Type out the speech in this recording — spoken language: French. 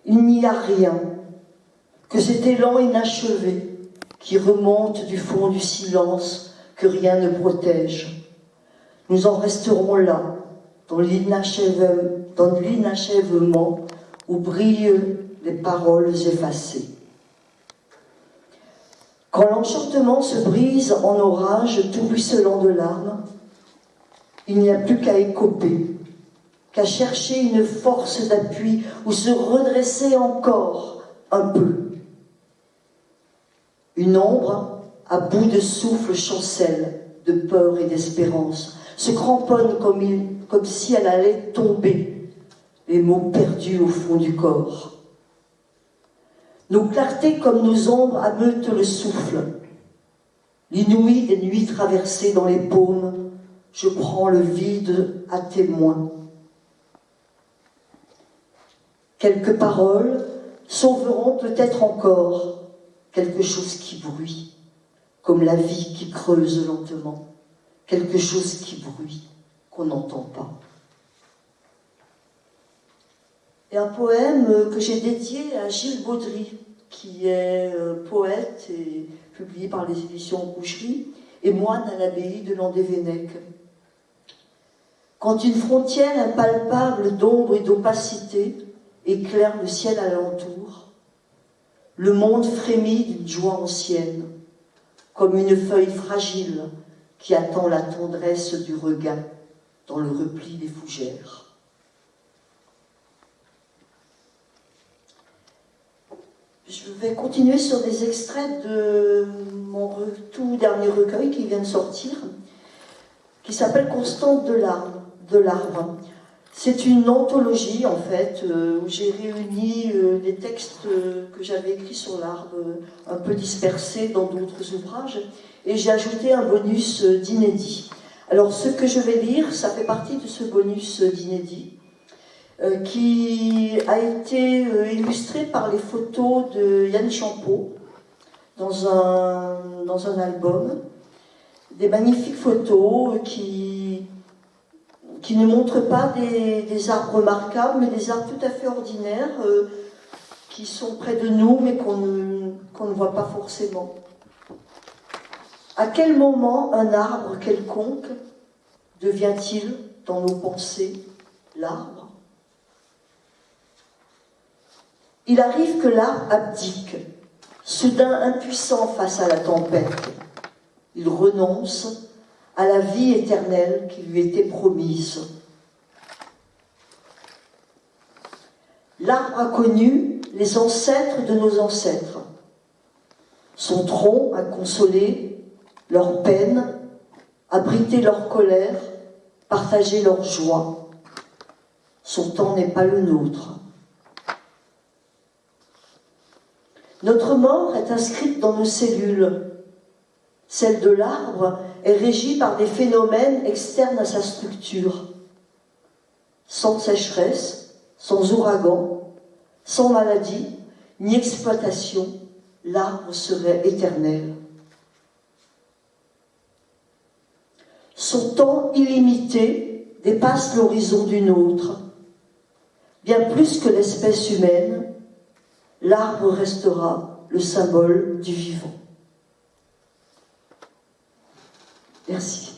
Il n'y a rien que cet élan inachevé qui remonte du fond du silence que rien ne protège. Nous en resterons là, dans l'inachèvement où brillent les paroles effacées. Quand l'enchantement se brise en orage tout ruisselant de larmes, il n'y a plus qu'à écoper, qu'à chercher une force d'appui ou se redresser encore un peu. Une ombre, à bout de souffle, chancelle de peur et d'espérance, se cramponne comme si elle allait tomber, les mots perdus au fond du corps. Nos clartés comme nos ombres ameutent le souffle. L'inouï des nuits traversées dans les paumes, je prends le vide à témoin. Quelques paroles sauveront peut-être encore quelque chose qui bruit, comme la vie qui creuse lentement, quelque chose qui bruit, qu'on n'entend pas. Et un poème que j'ai dédié à Gilles Baudry, qui est poète et publié par les éditions Boucherie, et moine à l'abbaye de Landévennec. Quand une frontière impalpable d'ombre et d'opacité éclaire le ciel alentour, le monde frémit d'une joie ancienne, comme une feuille fragile qui attend la tendresse du regain dans le repli des fougères. Je vais continuer sur des extraits de mon tout dernier recueil qui vient de sortir, qui s'appelle Constante de l'arbre. C'est une anthologie, en fait, où j'ai réuni des textes que j'avais écrits sur l'arbre, un peu dispersés dans d'autres ouvrages, et j'ai ajouté un bonus d'inédit. Alors, ce que je vais lire, ça fait partie de ce bonus d'inédit, qui a été illustré par les photos de Yann Champeau dans un album. Des magnifiques photos qui ne montrent pas des arbres remarquables, mais des arbres tout à fait ordinaires qui sont près de nous, mais qu'on ne voit pas forcément. À quel moment un arbre quelconque devient-il, dans nos pensées, l'arbre ? Il arrive que l'arbre abdique, soudain impuissant face à la tempête. Il renonce à la vie éternelle qui lui était promise. L'arbre a connu les ancêtres de nos ancêtres. Son tronc a consolé leurs peines, abrité leur colère, partagé leur joie. Son temps n'est pas le nôtre. Notre mort est inscrite dans nos cellules. Celle de l'arbre est régie par des phénomènes externes à sa structure. Sans sécheresse, sans ouragan, sans maladie, ni exploitation, l'arbre serait éternel. Son temps illimité dépasse l'horizon du nôtre. Bien plus que l'espèce humaine, l'arbre restera le symbole du vivant. Merci.